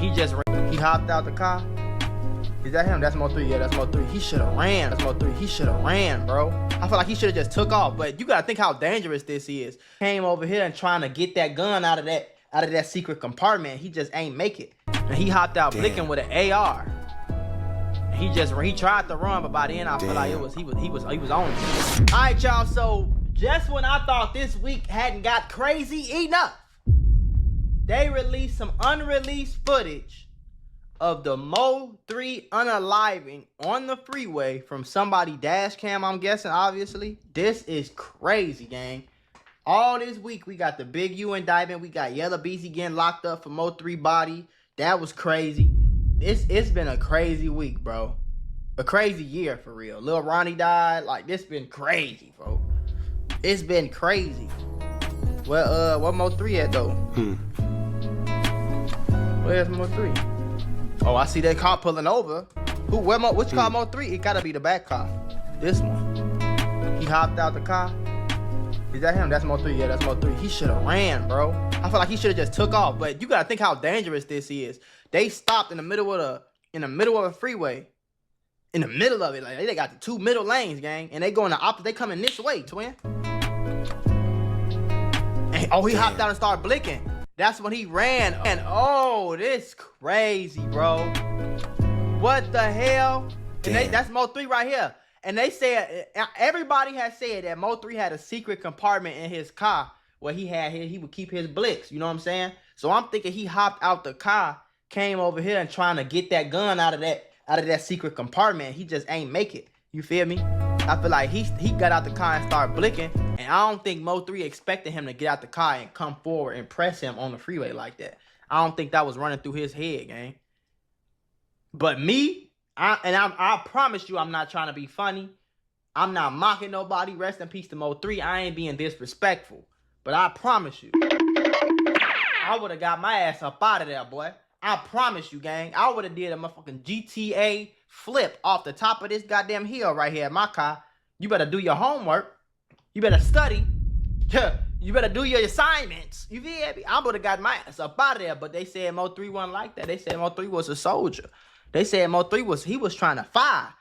He hopped out the car. Is that him? That's MO3. Yeah, that's MO3. He should have ran. That's MO3. He should have ran, bro. I feel like he should have just took off. But you gotta think how dangerous this is. Came over here and trying to get that gun out of that secret compartment. He just ain't make it. And he hopped out blicking with an AR. And he tried to run, but by then I feel like he was on it. All right, y'all. So just when I thought this week hadn't got crazy enough, they released some unreleased footage of the MO3 unaliving on the freeway from somebody dash cam, I'm guessing, obviously. This is crazy, gang. All this week, we got the Big U indictment. We got Yella Beezy getting locked up for MO3 body. That was crazy. It's been a crazy week, bro. A crazy year, for real. Lil Ronnie died. Like, this been crazy, bro. It's been crazy. Well, what MO3 at, though? Where's MO3? Oh, I see that car pulling over. Which car MO3? It gotta be the back car. This one. He hopped out the car. Is that him? That's MO3. Yeah, that's MO3. He should have ran, bro. I feel like he should have just took off. But you gotta think how dangerous this is. They stopped in the middle of a freeway. In the middle of it. Like, they got the two middle lanes, gang. And they going the opposite. They coming this way, twin. And, oh, he hopped out and started blinking. That's when he ran. And oh, this crazy, bro. What the hell? And that's MO3 right here. And they said, everybody has said that MO3 had a secret compartment in his car where he would keep his blicks. You know what I'm saying? So I'm thinking he hopped out the car, came over here and trying to get that gun out of that secret compartment. He just ain't make it. You feel me? I feel like he got out the car and started blinking. And I don't think MO3 expected him to get out the car and come forward and press him on the freeway like that. I don't think that was running through his head, gang. But me, I promise you I'm not trying to be funny. I'm not mocking nobody. Rest in peace to MO3. I ain't being disrespectful. But I promise you, I would have got my ass up out of there, boy. I promise you, gang. I would have did a motherfucking GTA flip off the top of this goddamn hill right here in my car. You better do your homework. You better study. You better do your assignments. You feel me? I would have got my ass up out of there. But they said MO3 wasn't like that. They said MO3 was a soldier. They said MO3 was trying to fire.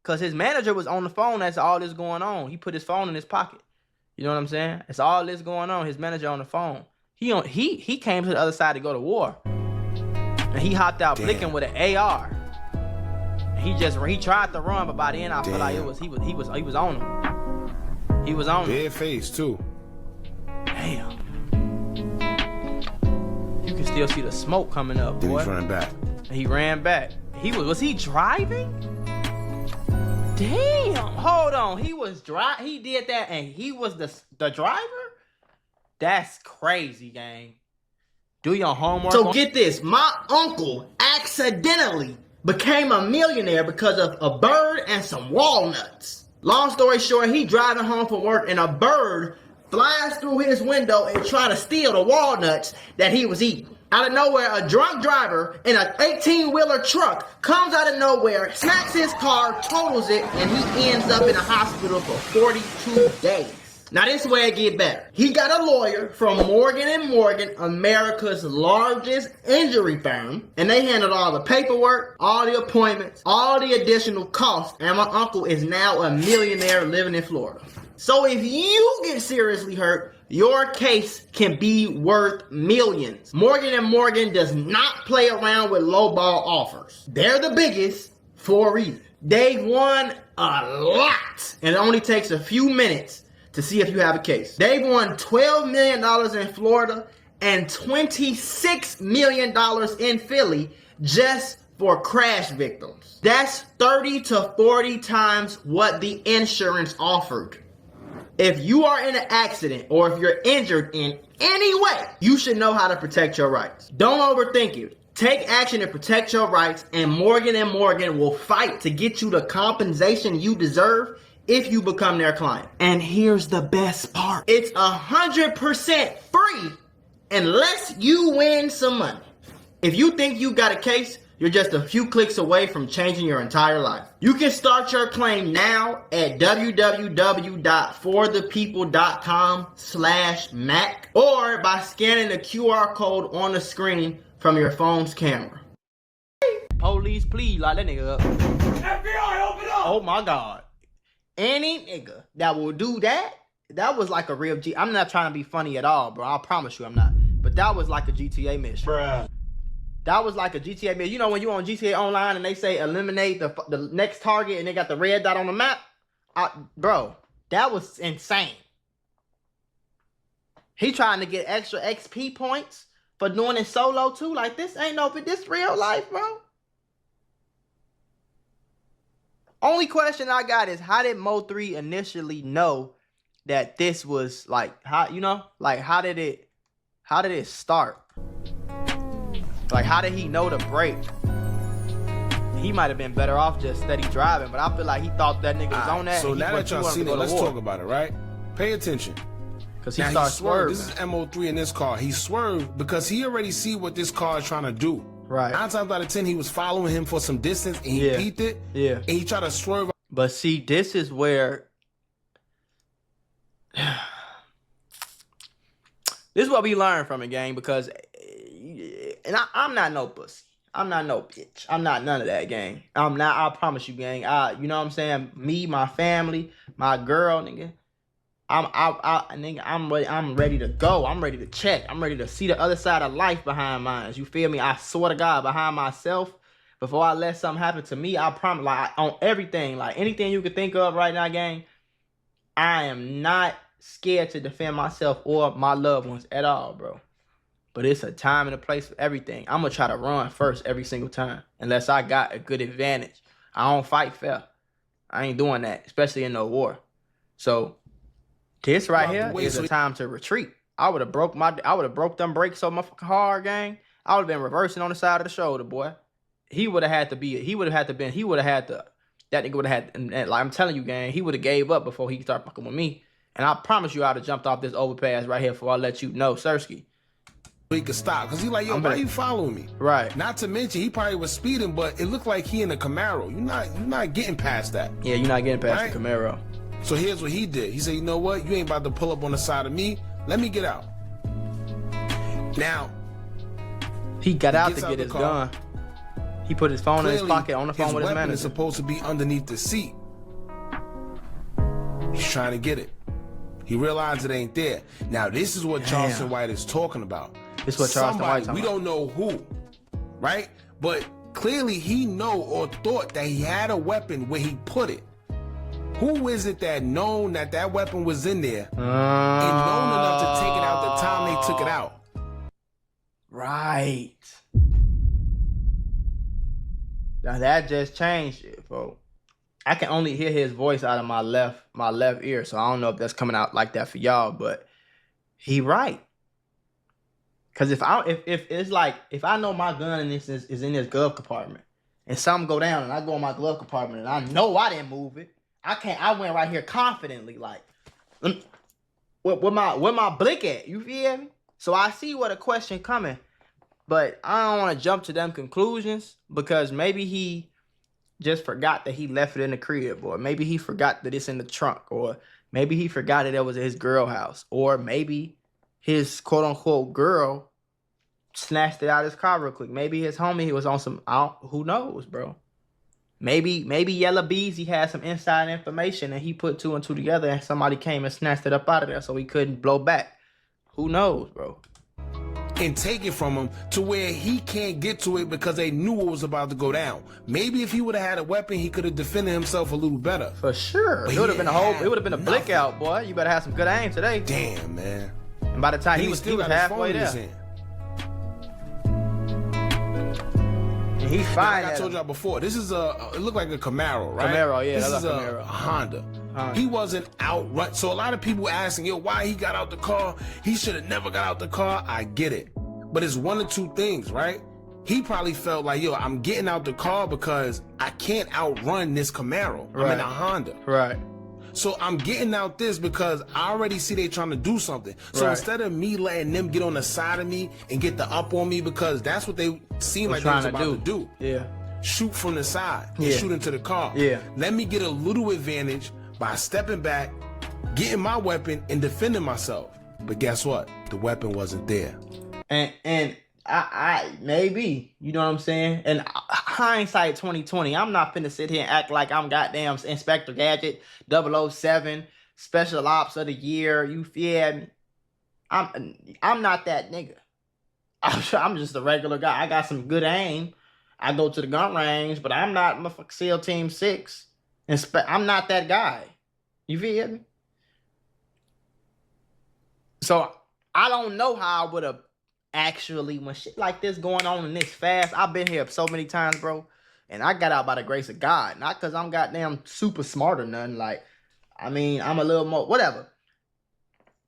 Because his manager was on the phone as all this going on. He put his phone in his pocket. You know what I'm saying? It's all this going on. His manager on the phone. He came to the other side to go to war. And he hopped out blinking with an AR. And he tried to run, but by then I feel like he was on him. He was on him. Dead face too. Damn. You can still see the smoke coming up, boy. Then he's running back. And he ran back. Was he driving? Damn. Hold on. He did that and he was the driver? That's crazy, gang. Do your homework. So get this. My uncle accidentally became a millionaire because of a bird and some walnuts. Long story short, he driving home from work and a bird flies through his window and try to steal the walnuts that he was eating. Out of nowhere, a drunk driver in an 18-wheeler truck comes out of nowhere, smacks his car, totals it, and he ends up in a hospital for 42 days. Now this is where it get better. He got a lawyer from Morgan & Morgan, America's largest injury firm, and they handled all the paperwork, all the appointments, all the additional costs, and my uncle is now a millionaire living in Florida. So if you get seriously hurt, your case can be worth millions. Morgan & Morgan does not play around with lowball offers. They're the biggest for a reason. They've won a lot, and it only takes a few minutes to see if you have a case. They've won $12 million in Florida and $26 million in Philly just for crash victims. That's 30 to 40 times what the insurance offered. If you are in an accident or if you're injured in any way, you should know how to protect your rights. Don't overthink it. Take action to protect your rights, and Morgan & Morgan will fight to get you the compensation you deserve if you become their client. And here's the best part. It's 100% free unless you win some money. If you think you got a case, you're just a few clicks away from changing your entire life. You can start your claim now at www.forthepeople.com/Mac or by scanning the QR code on the screen from your phone's camera. police, please lock that nigga up. FBI, open up! Oh my God. Any nigga that will do that, that was like a real G. I'm not trying to be funny at all, bro. I promise you I'm not. But that was like a GTA mission. Bruh. That was like a GTA mission. You know when you on GTA Online and they say eliminate the next target and they got the red dot on the map? Bro, that was insane. He trying to get extra XP points for doing it solo too. Like, this ain't no, this real life, bro. Only question I got is, how did MO3 initially know that this was like, how, you know, like how did it start? Like, how did he know to break? He might have been better off just steady driving, but I feel like he thought that nigga was on that. So now that y'all seen it, let's talk about it, right? Pay attention. Because he started swerving. This is MO3 in this car. He swerved because he already see what this car is trying to do. Right. 9 times out of 10, he was following him for some distance and he peeped it. Yeah. And he tried to swerve. But see, this is where this is what we learn from it, gang, because I'm not no pussy. I'm not no bitch. I'm not none of that, gang. I'm not, I promise you, gang. You know what I'm saying? Me, my family, my girl, nigga. Nigga, I'm ready to go. I'm ready to check. I'm ready to see the other side of life behind mine. You feel me? I swear to God, behind myself, before I let something happen to me, I promise, like, on everything, like anything you could think of right now, gang, I am not scared to defend myself or my loved ones at all, bro. But it's a time and a place for everything. I'm gonna try to run first every single time, unless I got a good advantage. I don't fight fair. I ain't doing that, especially in no war. So this right here is a time to retreat. I would have broke them brakes so motherfucking hard, gang. I would have been reversing on the side of the shoulder, boy. That nigga would have had, like I'm telling you, gang, he would have gave up before he started fucking with me. And I promise you I'd have jumped off this overpass right here before I let you know, Sirski. He could stop, because he like, yo, why you following me? Right. Not to mention, he probably was speeding, but it looked like he in a Camaro. You're not getting past that. Yeah, you're not getting past the Camaro. So here's what he did. He said, you know what? You ain't about to pull up on the side of me. Let me get out. Now, he got out to get his gun. He put his phone in his pocket, on the phone with his manager. His weapon is supposed to be underneath the seat. He's trying to get it. He realized it ain't there. Now, this is what Charleston White is talking about. This is what Charleston White talking about. We don't know who, right? But clearly he know or thought that he had a weapon where he put it. Who is it that known that weapon was in there and known enough to take it out the time they took it out? Right. Now that just changed it, folks. I can only hear his voice out of my left ear, so I don't know if that's coming out like that for y'all, but he right. Cause if I know my gun in this is in this glove compartment, and something go down and I go in my glove compartment and I know I didn't move it, I went right here confidently, like, where my blick at? You feel me? So I see what a question coming, but I don't want to jump to them conclusions, because maybe he just forgot that he left it in the crib, or maybe he forgot that it's in the trunk, or maybe he forgot that it was at his girl house, or maybe his quote-unquote girl snatched it out of his car real quick. Maybe his homie, he was on some, who knows, bro? Maybe Yellow Beezy had some inside information and he put 2 and 2 together and somebody came and snatched it up out of there so he couldn't blow back. Who knows, bro? And take it from him to where he can't get to it because they knew what was about to go down. Maybe if he would have had a weapon, he could have defended himself a little better. For sure. It would have been a blick out, boy. You better have some good aim today. Damn, man. And by the time he was halfway there. And he's fine. Like I told y'all before, this is it looked like a Camaro, right? Camaro, yeah. This is a Honda. He wasn't outrun. So a lot of people asking, yo, why he got out the car? He should have never got out the car. I get it. But it's one of two things, right? He probably felt like, yo, I'm getting out the car because I can't outrun this Camaro. Right. I'm in a Honda. Right. So I'm getting out this because I already see they trying to do something. So instead of me letting them get on the side of me and get the up on me, because that's what they seem like they was about to do. Yeah. Shoot from the side and shoot into the car. Yeah. Let me get a little advantage by stepping back, getting my weapon, and defending myself. But guess what? The weapon wasn't there. And I maybe, you know what I'm saying? And hindsight 2020. I'm not finna sit here and act like I'm goddamn Inspector Gadget 007 Special Ops of the Year. You feel me? I'm not that nigga. I'm just a regular guy. I got some good aim. I go to the gun range, but I'm not motherfucking SEAL Team 6. I'm not that guy. You feel me? So I don't know how I would have actually, when shit like this going on and this fast, I've been here so many times, bro. And I got out by the grace of God. Not because I'm goddamn super smart or nothing. Like, I mean, I'm a little more, whatever.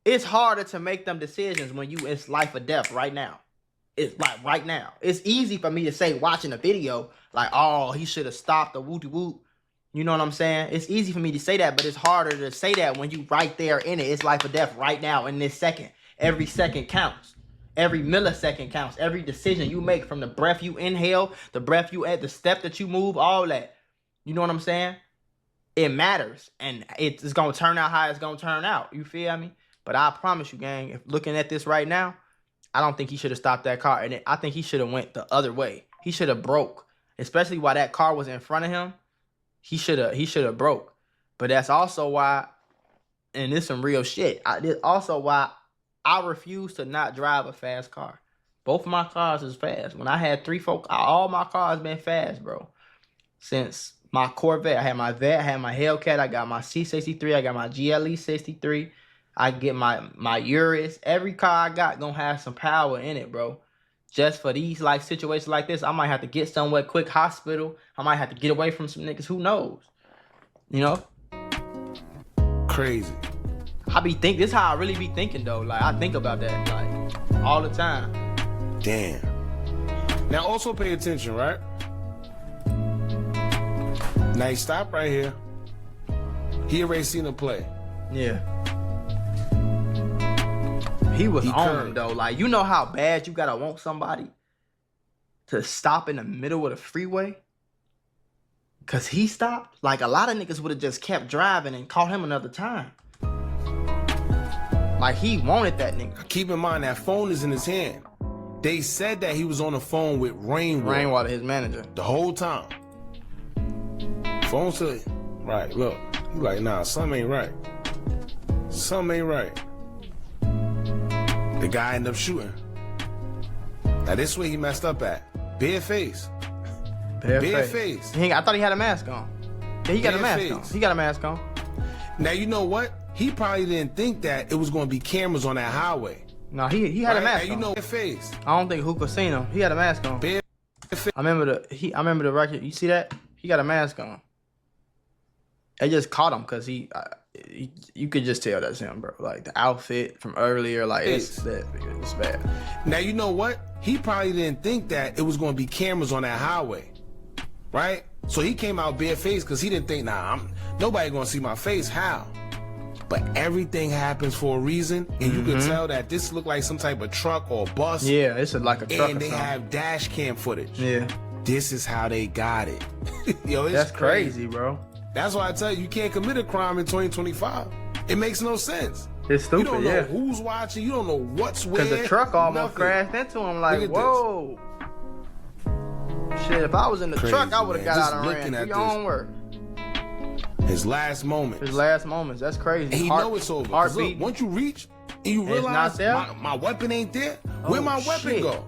It's harder to make them decisions when it's life or death right now. It's like right now. It's easy for me to say watching a video, like, oh, he should have stopped the whoop-de-whoop. You know what I'm saying? It's easy for me to say that, but it's harder to say that when you right there in it. It's life or death right now in this second. Every second counts. Every millisecond counts. Every decision you make, from the breath you inhale, the breath you add, the step that you move, all that. You know what I'm saying? It matters. And it's going to turn out how it's going to turn out. You feel me? But I promise you, gang, if looking at this right now, I don't think he should have stopped that car. And I think he should have went the other way. He should have broke. Especially while that car was in front of him. He should have broke. But that's also why, and this some real shit, it's also why I refuse to not drive a fast car. Both of my cars is fast. When I had 3-4, all my cars been fast, bro. Since my Corvette, I had my Vet, I had my Hellcat, I got my C63, I got my GLE 63, I get my Urus. Every car I got gonna have some power in it, bro. Just for these like situations like this, I might have to get somewhere quick, hospital. I might have to get away from some niggas. Who knows? You know? Crazy. This is how I really be thinking though. Like, I think about that like all the time. Damn. Now also pay attention, right? Now he stopped right here. He already seen the play. Yeah. He was on him though. Like, you know how bad you gotta want somebody to stop in the middle of the freeway? Cause he stopped. Like, a lot of niggas would have just kept driving and caught him another time. Like, he wanted that nigga. Keep in mind, that phone is in his hand. They said that he was on the phone with Rainwater, his manager. the whole time. Phone said, right, look. He like, nah, something ain't right. Something ain't right. The guy ended up shooting. Now this way he messed up at. Bare face. Bare face. I thought he had a mask on. Yeah, he got a mask face. on. He got a mask on. Now you know what? He probably didn't think that it was going to be cameras on that highway. No, he had a mask now, on. you know, bare face. I don't think Hookah seen him. He had a mask on. Bare face. I remember the record. You see that? He got a mask on. They just caught him because you could just tell that's him, bro. Like, the outfit from earlier, like, it's bad. Now, you know what? He probably didn't think that it was going to be cameras on that highway, right? So he came out barefaced because he didn't think, nah, nobody going to see my face. How? But everything happens for a reason, and you could tell that this looked like some type of truck or bus. Yeah, it's like a truck. And they have dash cam footage. Yeah. This is how they got it. Yo, it's That's crazy, bro. That's why I tell you can't commit a crime in 2025. It makes no sense. It's stupid, you don't know who's watching. You don't know what's where. Because the truck almost crashed into him. Like, whoa. Shit, if I was in the truck, I would have got out and ran. Do your own work. His last moments. That's crazy. And he know it's over. Heartbeat. Look, once you reach and you realize my weapon ain't there, where my weapon go?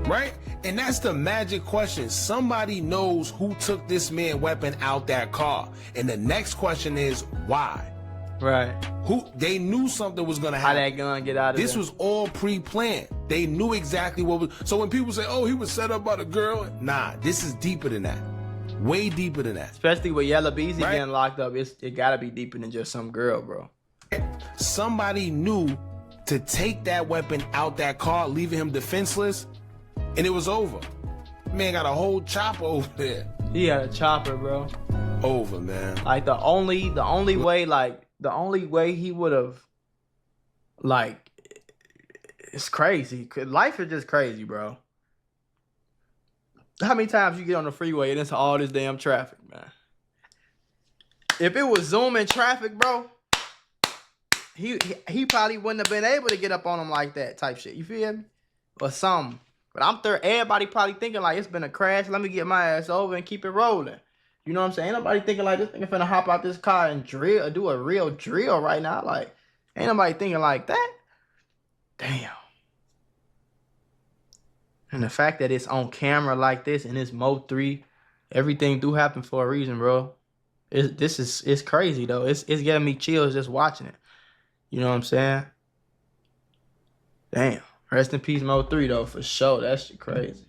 Right? And that's the magic question. Somebody knows who took this man's weapon out that car. And the next question is, why? Right. They knew something was going to happen. How that gun get out of This was all pre-planned. They knew exactly what was. So when people say, oh, he was set up by the girl. Nah, this is deeper than that. Way deeper than that. Especially with Yella Beezy getting locked up. It got to be deeper than just some girl, bro. Somebody knew to take that weapon out that car, leaving him defenseless. And it was over. Man got a whole chopper over there. He had a chopper, bro. Over, man. Like, the only way he would have, like, it's crazy. Life is just crazy, bro. How many times you get on the freeway and it's all this damn traffic, man? If it was zooming traffic, bro, he probably wouldn't have been able to get up on him like that type shit. You feel me? Or something. But everybody probably thinking like it's been a crash. Let me get my ass over and keep it rolling. You know what I'm saying? Ain't nobody thinking like this nigga finna hop out this car and drill, do a real drill right now. Like, ain't nobody thinking like that. Damn. And the fact that it's on camera like this and it's MO3, everything do happen for a reason, bro. It's crazy though. It's getting me chills just watching it. You know what I'm saying? Damn. Rest in peace, MO3 though, for sure. That shit crazy.